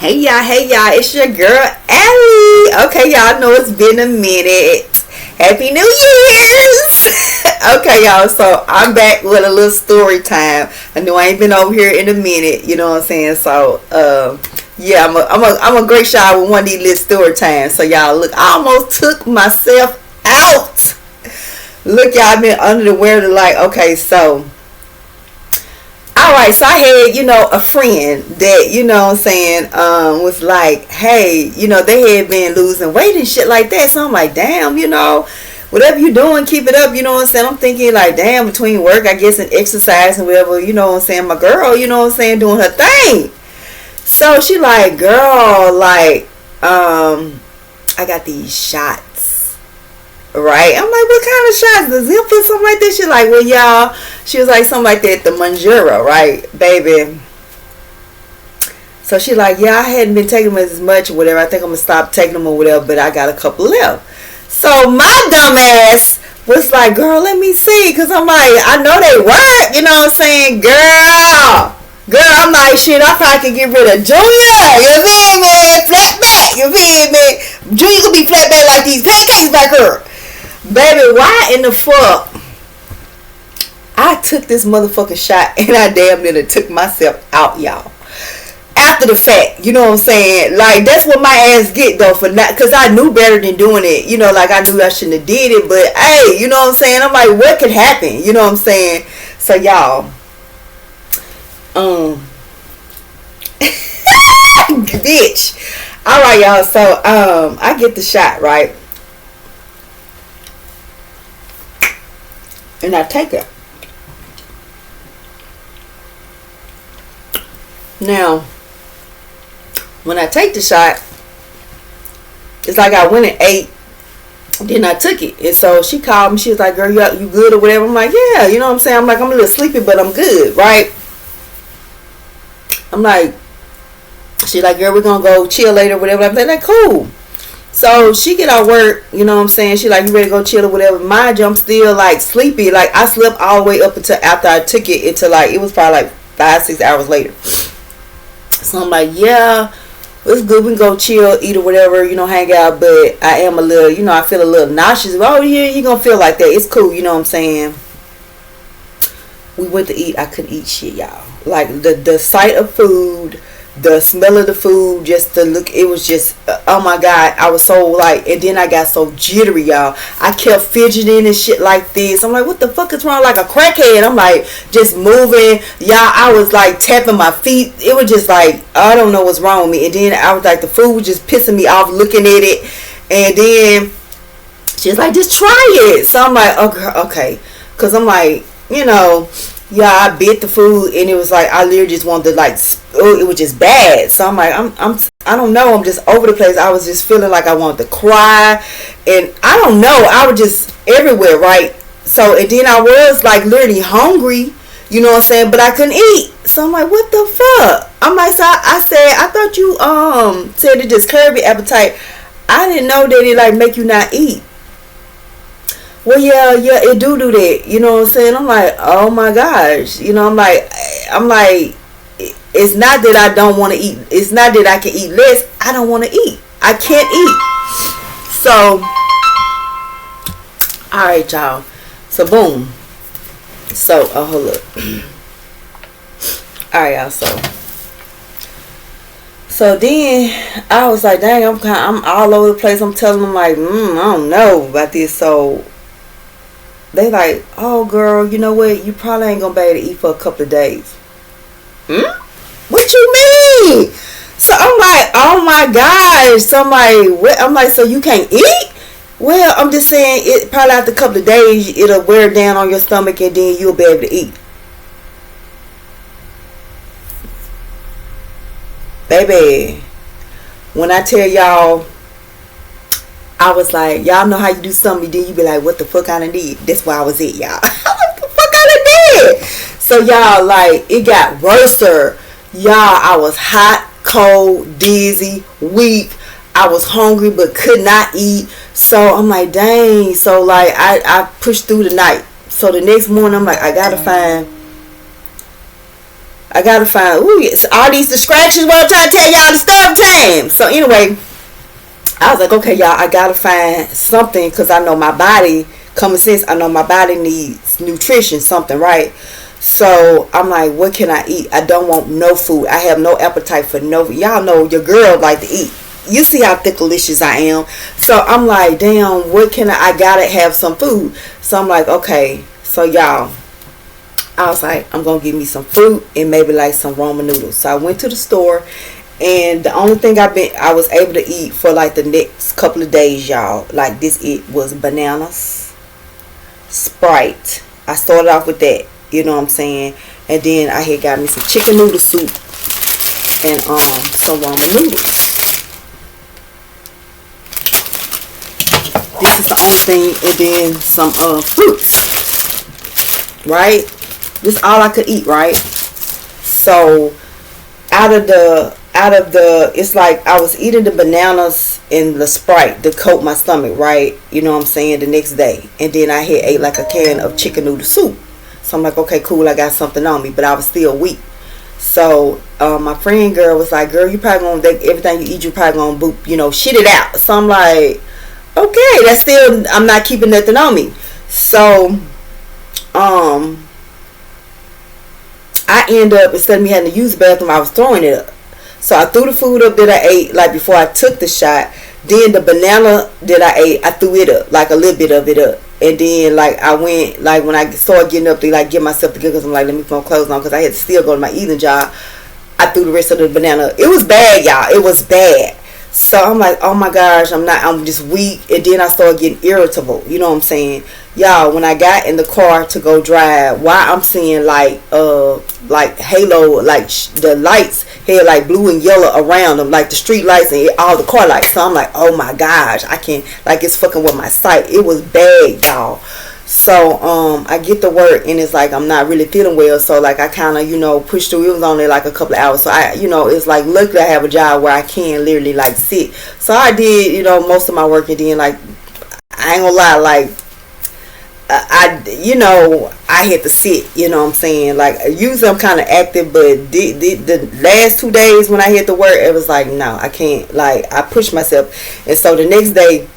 Hey y'all, it's your girl Allie. Okay, y'all know it's been a minute. Happy New Year's! Okay, y'all, so I'm back with a little story time. I know I ain't been over here in a minute, you know what I'm saying? So, yeah, I'm a great shot with one of these little story times. So, y'all, look, I almost took myself out. Look, y'all, I've been under the wear of the light. Okay, so. Alright, so I had, a friend that, what I'm saying, was like, hey, they had been losing weight and shit like that. So I'm like, damn, whatever you doing, keep it up, you know what I'm saying? I'm thinking like, damn, between work, I guess, and exercise and whatever, you know what I'm saying? My girl, you know what I'm saying, doing her thing. So she like, girl, like, I got these shots. Right? I'm like, what kind of shots? The Zip or something like that? She like, well, y'all, she was like, something like that, the Manjura, right, baby? So she like, yeah, I hadn't been taking them as much or whatever. I think I'm going to stop taking them or whatever, but I got a couple left. So my dumb ass was like, girl, let me see. Because I'm like, I know they work. You know what I'm saying? Girl, I'm like, shit, I probably could get rid of Junior. You feel me? Flat back. You feel me? Junior could be flat back like these pancakes back here. Baby, why in the fuck I took this motherfucking shot and I damn near took myself out, y'all. After the fact, you know what I'm saying? Like, that's what my ass get, though, for not, because I knew better than doing it. Like, I knew I shouldn't have did it, but, hey, you know what I'm saying? I'm like, what could happen? You know what I'm saying? So, y'all, bitch. All right, y'all, so, I get the shot, right? And I take it. Now, when I take the shot, it's like I went and ate, then I took it. And so she called me. She was like, girl, you good or whatever? I'm like, yeah, you know what I'm saying? I'm like, I'm a little sleepy, but I'm good, right? I'm like, she like, girl, we're going to go chill later or whatever. I'm like, cool. So she get out work, you know what I'm saying? She like, you ready to go chill or whatever. Mind you, I'm still like sleepy. Like, I slept all the way up until after I took it, until like, it was probably like 5-6 hours later. So I'm like, yeah, it's good. We can go chill, eat or whatever, hang out. But I am a little, I feel a little nauseous. Oh, yeah, you're going to feel like that. It's cool, you know what I'm saying? We went to eat. I couldn't eat shit, y'all. Like, the sight of food, the smell of the food, just the look, it was just, oh my God, I was so like, and then I got so jittery, y'all. I kept fidgeting and shit like this. I'm like, what the fuck is wrong? Like a crackhead. I'm like, just moving. Y'all, I was like tapping my feet. It was just like, I don't know what's wrong with me. And then I was like, the food was just pissing me off looking at it. And then she's like, just try it. So I'm like, okay. Because I'm like, yeah, I bit the food and it was like, I literally just wanted to like, it was just bad. So I'm like, I don't know. I'm just over the place. I was just feeling like I wanted to cry. And I don't know. I was just everywhere, right? So, and then I was like literally hungry, you know what I'm saying? But I couldn't eat. So I'm like, what the fuck? I'm like, so I said, I thought you said to just curb your appetite. I didn't know that it like make you not eat. Well, yeah, it do that. You know what I'm saying? I'm like, oh my gosh. I'm like, it's not that I don't want to eat. It's not that I can eat less. I don't want to eat. I can't eat. So, all right, y'all. So, boom. So, hold up. All right, y'all. So then I was like, dang, I'm all over the place. I'm telling them like, I don't know about this. So they like, oh girl, you know what? You probably ain't gonna be able to eat for a couple of days. What you mean? So I'm like, oh my gosh. So I'm like, what? I'm like, so you can't eat? Well, I'm just saying, it probably after a couple of days, it'll wear down on your stomach and then you'll be able to eat. Baby, when I tell y'all, I was like, y'all know how you do something, then you be like, what the fuck I done did? That's why I was it, y'all. What the fuck I done did? So y'all, like, it got worser. Y'all, I was hot, cold, dizzy, weak. I was hungry but could not eat. So I'm like, dang. So like, I pushed through the night. So the next morning, I'm like, I gotta find ooh, all these distractions while I'm trying to tell y'all the story damn. So anyway, I was like, okay, y'all, I gotta find something, because I know my body, common sense, I know my body needs nutrition, something, right? So I'm like, what can I eat? I don't want no food. I have no appetite for no. Y'all know your girl like to eat. You see how thickalicious I am. So I'm like, damn, what can I gotta have some food. So I'm like, okay. So y'all, I was like, I'm gonna give me some fruit and maybe like some ramen noodles. So I went to the store, and the only thing I was able to eat for like the next couple of days, y'all, like this, it was bananas, Sprite. I started off with that, you know what I'm saying, and then I had got me some chicken noodle soup and some ramen noodles. This is the only thing, and then some fruits, right? This is all I could eat, right? So out of the it's like I was eating the bananas and the Sprite to coat my stomach, right? You know what I'm saying, the next day. And then I had ate like a can of chicken noodle soup. So I'm like, okay, cool, I got something on me, but I was still weak. So my friend girl was like, girl, you probably gonna, everything you eat, you probably gonna boop, you know, shit it out. So I'm like, okay, that's still, I'm not keeping nothing on me. So I end up, instead of me having to use the bathroom, I was throwing it up. So I threw the food up that I ate, like before I took the shot. Then the banana that I ate, I threw it up, like a little bit of it up. And then like I went, like when I started getting up to like get myself together, because I'm like, let me put my clothes on, because I had to still go to my evening job. I threw the rest of the banana. It was bad, y'all. It was bad. So I'm like, oh my gosh, I'm just weak. And then I started getting irritable. You know what I'm saying? Y'all, when I got in the car to go drive, why I'm seeing like halo, like the lights had like blue and yellow around them, like the street lights and all the car lights. So I'm like, oh my gosh, I can't, like it's fucking with my sight. It was bad, y'all. So I get to work, and it's like I'm not really feeling well, so like I kind of, you know, pushed through. It was only like a couple of hours, so I, you know, it's like luckily I have a job where I can literally like sit. So I did, you know, most of my work, and then like I ain't gonna lie, like you know, I had to sit, you know what I'm saying, like usually I'm kind of active, but the last 2 days when I had to work, it was like, no, I can't, like I pushed myself. And so the next day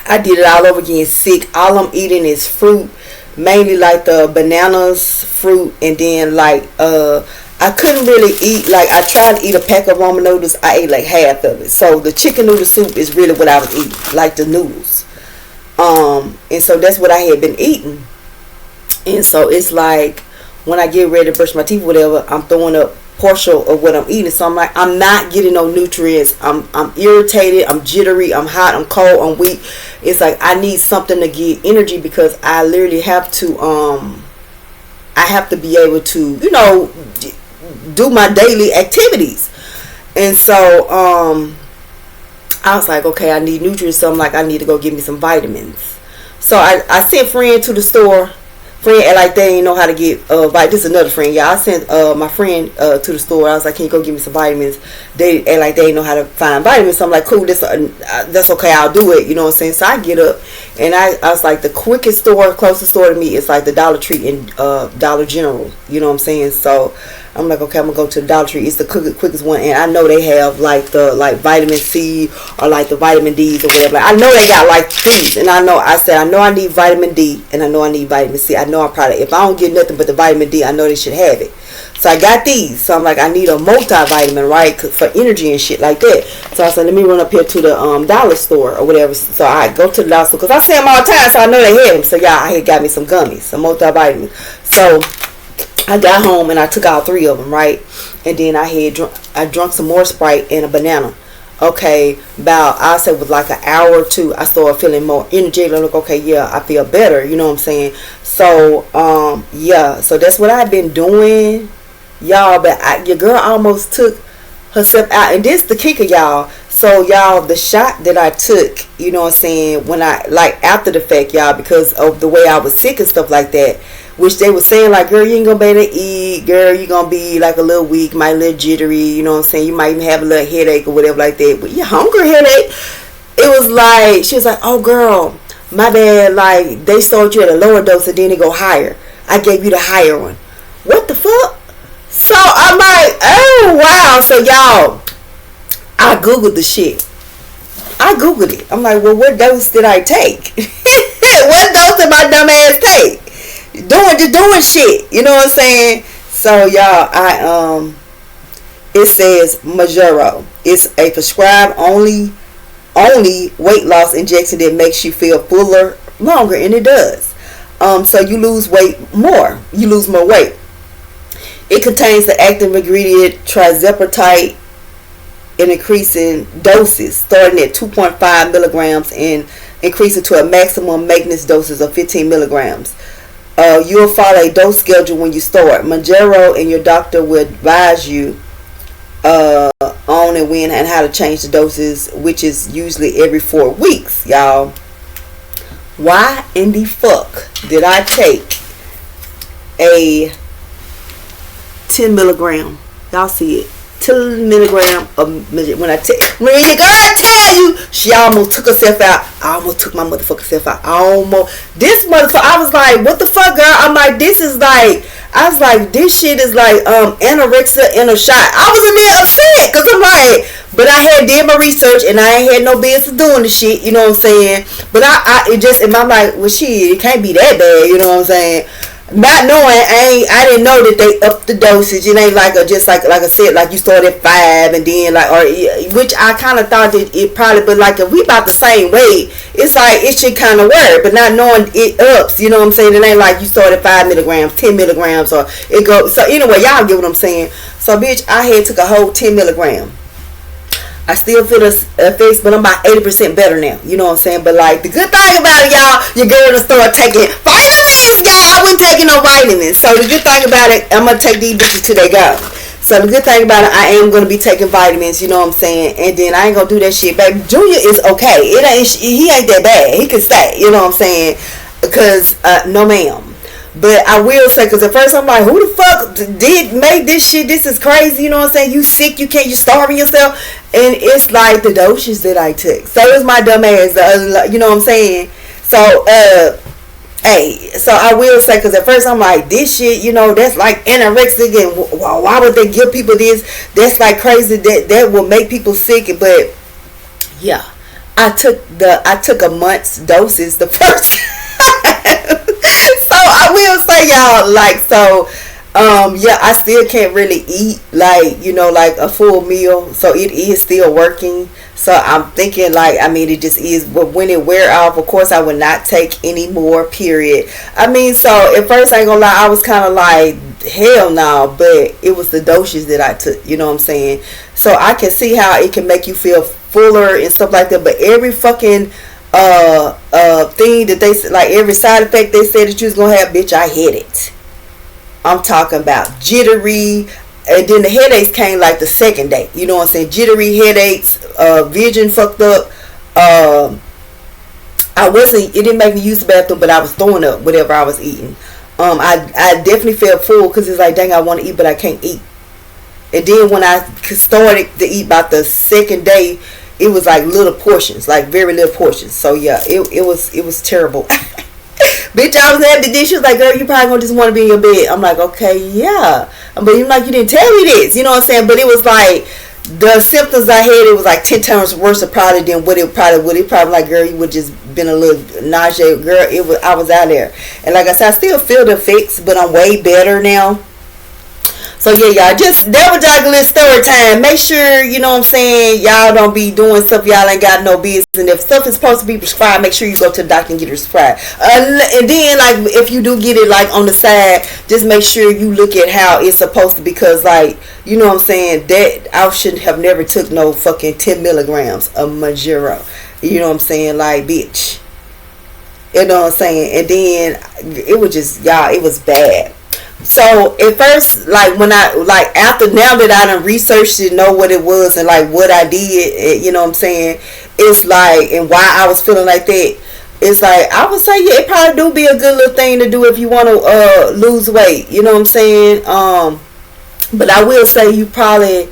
I did it all over again, sick. All I'm eating is fruit, mainly like the bananas, fruit, and then like I couldn't really eat, like I tried to eat a pack of ramen noodles, I ate like half of it. So the chicken noodle soup is really what I was eating, like the noodles. And so that's what I had been eating. And so it's like when I get ready to brush my teeth or whatever, I'm throwing up partial of what I'm eating. So I'm like, I'm not getting no nutrients. I'm irritated, I'm jittery, I'm hot, I'm cold, I'm weak. It's like I need something to get energy, because I literally have to I have to be able to, you know, do my daily activities. And so I was like, okay, I need nutrients. So I'm like, I need to go get me some vitamins. So I sent friend to the store. Friend act like they didn't know how to get this is another friend, y'all. I sent my friend to the store. I was like, can you go get me some vitamins? They act like they didn't know how to find vitamins. So I'm like, cool, that's okay, I'll do it, you know what I'm saying? So I get up, and I was like, the quickest store, closest store to me is like the Dollar Tree and Dollar General, you know what I'm saying? So I'm like, okay, I'm gonna go to the Dollar Tree. It's the quickest one, and I know they have like the vitamin C or like the vitamin D's or whatever. I know they got like these, and I know I need vitamin D, and I know I need vitamin C. I know I probably, if I don't get nothing but the vitamin D, I know they should have it. So I got these. So I'm like, I need a multivitamin, right, for energy and shit like that. So I said, let me run up here to the dollar store or whatever. So I go to the dollar store, because I see them all the time, so I know they have them. So yeah, I had got me some gummies, some multivitamins. So I got home and I took all 3 of them, right? And then I drunk some more Sprite and a banana. Okay, about, I say with like an hour or 2, I started feeling more energetic. I'm like, okay, yeah, I feel better, you know what I'm saying? So yeah, so that's what I've been doing, y'all. But your girl almost took herself out, and this the kicker, y'all. So y'all, the shot that I took, you know what I'm saying, when I, like after the fact, y'all, because of the way I was sick and stuff like that, which they were saying like, girl, you ain't gonna be able to eat, girl, you gonna be like a little weak, might a little jittery, you know what I'm saying, you might even have a little headache or whatever like that. But your hunger headache, it was like, she was like, oh girl, my bad, like they sold you at a lower dose and then they go higher, I gave you the higher one. What the fuck? So I'm like, oh wow. So y'all, I Googled the shit. I Googled it. I'm like, well, what dose did I take? What dose did my dumb ass take? Just doing shit. You know what I'm saying? So y'all, it says Mounjaro. It's a prescribed only weight loss injection that makes you feel fuller longer, and it does. So you lose more. You lose more weight. It contains the active ingredient trizepatide in increasing doses, starting at 2.5 milligrams and increasing to a maximum maintenance doses of 15 milligrams. You'll follow a dose schedule when you start. Mounjaro, and your doctor will advise you on and when and how to change the doses, which is usually every 4 weeks, y'all. Why in the fuck did I take a 10 milligram? Y'all see it? 10 milligram of when your girl tell you she almost took herself out. I almost took my motherfucking self out. This motherfucker. I was like, what the fuck, girl? I'm like, this is like. I was like, this shit is like anorexia in a shot. I was in there upset because I'm like, but I had did my research and I ain't had no business doing the shit. You know what I'm saying? But I'm like, well, shit, it can't be that bad. You know what I'm saying? Not knowing, I didn't know that they upped the dosage. It ain't like just like I said, like you start at 5 and then which I kind of thought that it probably, but like if we about the same weight, it's like it should kind of work. But not knowing it ups, you know what I'm saying? It ain't like you start at 5 milligrams, 10 milligrams, or it goes. So anyway, y'all get what I'm saying. So bitch, I had took a whole 10 milligram. I still feel effects, but I'm about 80% better now. You know what I'm saying? But like the good thing about it, y'all, your girl to start taking vitamins, y'all. I wasn't taking no vitamins. So the good thing about it, I'm gonna take these bitches till they go. So the good thing about it, I am gonna be taking vitamins. You know what I'm saying? And then I ain't gonna do that shit, baby. Junior is okay. He ain't that bad. He can stay. You know what I'm saying? Because no ma'am. But I will say, because at first I'm like, who the fuck did make this shit? This is crazy. You know what I'm saying? You sick, you starving yourself. And it's like the doses that I took. So it's my dumb ass. You know what I'm saying? So, so I will say, because at first I'm like, this shit, you know, that's like anorexic. And why would they give people this? That's like crazy. That will make people sick. But yeah, I took a month's doses the first time. So I will say, y'all, like, so yeah, I still can't really eat like, you know, like a full meal. So it is still working. So I'm thinking like, I mean, it just is. But when it wear off, of course, I would not take any more, period. I mean, so at first, I ain't gonna lie, I was kind of like, hell no. But it was the doses that I took, you know what I'm saying? So I can see how it can make you feel fuller and stuff like that. But every fucking thing that they, like every side effect they said that you was gonna have, bitch, I hit it. I'm talking about jittery, and then the headaches came like the second day. You know what I'm saying? Jittery headaches, vision fucked up. It didn't make me use the bathroom, but I was throwing up whatever I was eating. I definitely felt full because it's like, dang, I want to eat, but I can't eat. And then when I started to eat about the second day, it was like little portions, like very little portions. So yeah, it was terrible. Bitch, I was happy. Then she was like, girl, you probably gonna just want to be in your bed. I'm like, okay, yeah. But you're like, you didn't tell me this. You know what I'm saying? But it was like, the symptoms I had, it was like 10 times worse probably than what it probably would. It probably like, girl, you would just been a little nauseous. Girl, I was out there. And like I said, I still feel the effects, but I'm way better now. So yeah, y'all, just that was y'all little story time. Make sure, you know what I'm saying, y'all don't be doing stuff y'all ain't got no business. And if stuff is supposed to be prescribed, make sure you go to the doctor and get it prescribed. And then, like, if you do get it, like, on the side, just make sure you look at how it's supposed to, because, like, you know what I'm saying, that I should have never took no fucking 10 milligrams of Mounjaro. You know what I'm saying? Like, bitch. You know what I'm saying? And then, it was just, y'all, it was bad. So at first, like, when I, like, after, now that I done researched it, know what it was and like what I did, you know what I'm saying, it's like, and why I was feeling like that, it's like, I would say, yeah, it probably do be a good little thing to do if you want to lose weight, you know what I'm saying. But I will say, you probably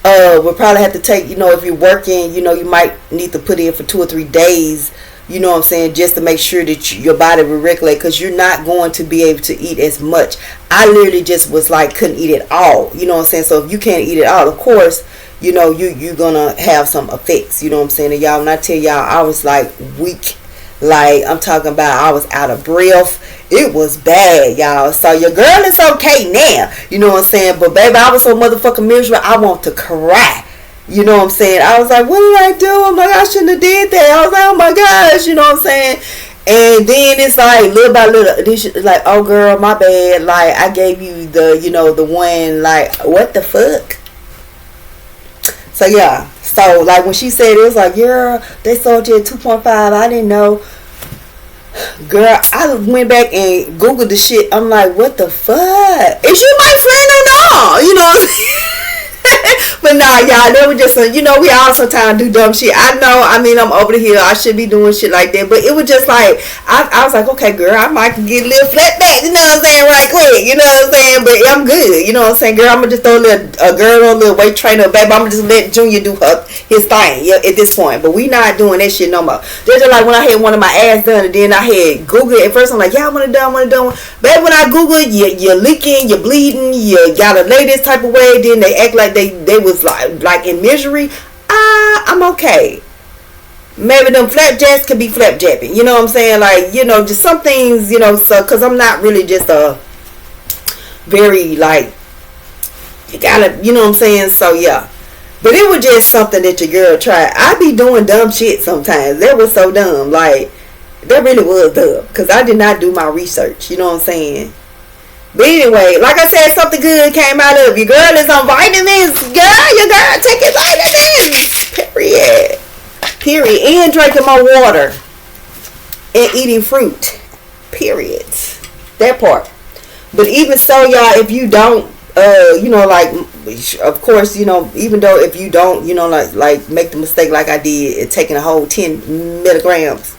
would probably have to take, you know, if you're working, you know, you might need to put in for 2 or 3 days, you know what I'm saying, just to make sure that your body will regulate, because you're not going to be able to eat as much. I literally just was like, couldn't eat at all, you know what I'm saying. So if you can't eat at all, of course, you know, you're gonna have some effects. You know what I'm saying? And y'all, when I tell y'all, I was like weak. Like, I'm talking about, I was out of breath. It was bad, y'all. So your girl is okay now. You know what I'm saying? But baby, I was so motherfucking miserable, I want to cry. You know what I'm saying? I was like, what did I do? I'm like, I shouldn't have did that. I was like, oh my gosh, you know what I'm saying? And then it's like, little by little, this like, oh girl, my bad. Like, I gave you the, you know, the one, like, what the fuck? So yeah. So like when she said it, was like, girl, they sold you at 2.5. I didn't know. Girl, I went back and Googled the shit. I'm like, what the fuck? Is you my friend or no? You know what I'm saying? But nah, y'all, they were just, you know, we all sometimes do dumb shit. I know, I mean, I'm over the hill. I should be doing shit like that. But it was just like, I was like, okay, girl, I might get a little flat back, you know what I'm saying, right quick. You know what I'm saying? But I'm good. You know what I'm saying? Girl, I'm going to just throw a girl on a little weight trainer. Baby, I'm going to just let Junior do his thing at this point. But we not doing that shit no more. Just like when I had one of my ass done and then I had Googled it. At first, I'm like, yeah, I want to do. Baby, when I Google it, you're leaking, you're bleeding, you got to lay this type of way. Then they act like they was like in misery. I'm okay. Maybe them flapjacks could be flapjapping. You know what I'm saying? Like, you know, just some things, you know, so, because I'm not really just a very, like, you gotta, you know what I'm saying? So, yeah. But it was just something that your girl tried. I be doing dumb shit sometimes. That was so dumb. Like, that really was dumb. Because I did not do my research. You know what I'm saying? But anyway, like I said, something good came out of your girl is on vitamins. Girl, your girl taking vitamins. Period. And drinking more water. And eating fruit. Period. That part. But even so, y'all, if you don't, you know, like, of course, you know, even though if you don't, you know, like make the mistake like I did, taking a whole 10 milligrams,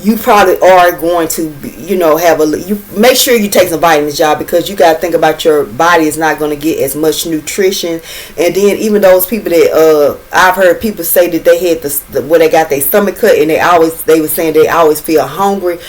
you probably are going to, you know, you make sure you take some vitamins, y'all, because you got to think about your body is not going to get as much nutrition. And then even those people that I've heard people say that they had where they got their stomach cut and they were saying they always feel hungry.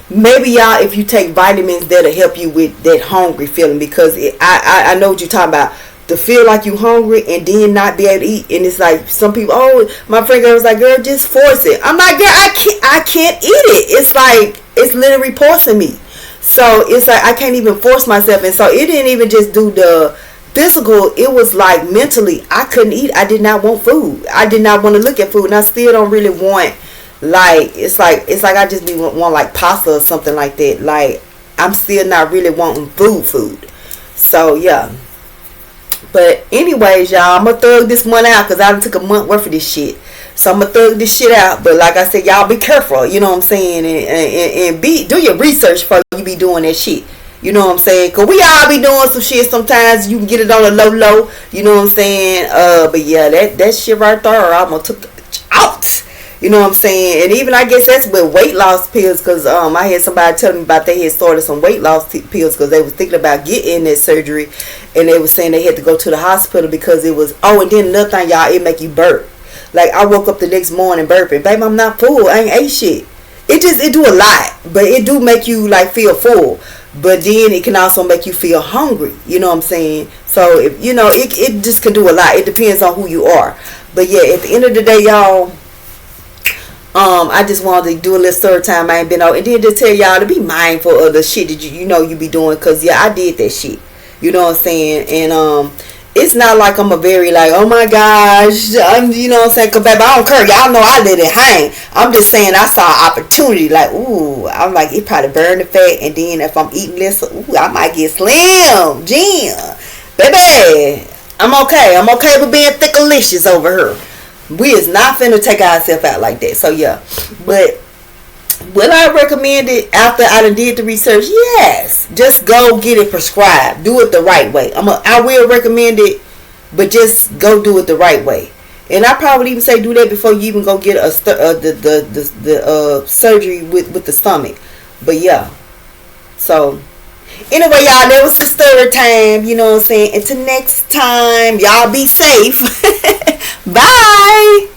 Maybe y'all, if you take vitamins, that'll help you with that hungry feeling, because I know what you're talking about. To feel like you hungry and then not be able to eat. And it's like some people, oh, my friend girl was like, girl, just force it. I'm like, girl, I can't eat it. It's like, it's literally forcing me. So it's like I can't even force myself. And so it didn't even just do the physical. It was like mentally, I couldn't eat. I did not want food. I did not want to look at food. And I still don't really want, like, it's like I just want like pasta or something like that. Like, I'm still not really wanting food. So yeah. But anyways, y'all, I'm going to thug this one out because I took a month worth of this shit. So I'm going to thug this shit out. But like I said, y'all be careful. You know what I'm saying? And do your research before you be doing that shit. You know what I'm saying? Because we all be doing some shit sometimes. You can get it on a low. You know what I'm saying? But yeah, that shit right there, I'm going to took it out. You know what I'm saying? And even I guess that's with weight loss pills, because I had somebody tell me about they had started some weight loss pills because they was thinking about getting that surgery, and they was saying they had to go to the hospital because it was, and then another thing, y'all, it make you burp. Like, I woke up the next morning burping. Baby, I'm not full. I ain't ate shit. It do a lot, but it do make you like feel full. But then it can also make you feel hungry. You know what I'm saying? So if you know, it just can do a lot. It depends on who you are. But yeah, at the end of the day, y'all, I just wanted to do a little story time. I ain't been out, and then just tell y'all to be mindful of the shit that you know you be doing, cause yeah, I did that shit. You know what I'm saying? And it's not like I'm a very like, oh my gosh, you know what I'm saying? Cause baby, I don't care. Y'all know I let it hang. I'm just saying I saw opportunity. Like, ooh, I'm like, it probably burn the fat, and then if I'm eating less, ooh, I might get slim, Jim. Baby, I'm okay. I'm okay with being thickalicious over here. We is not finna take ourselves out like that. So yeah, but will I recommend it after I done did the research? Yes. Just go get it prescribed. Do it the right way. I will recommend it, but just go do it the right way. And I probably even say do that before you even go get the surgery with the stomach. But yeah. So anyway, y'all, that was the story time. You know what I'm saying? Until next time, y'all be safe. Bye.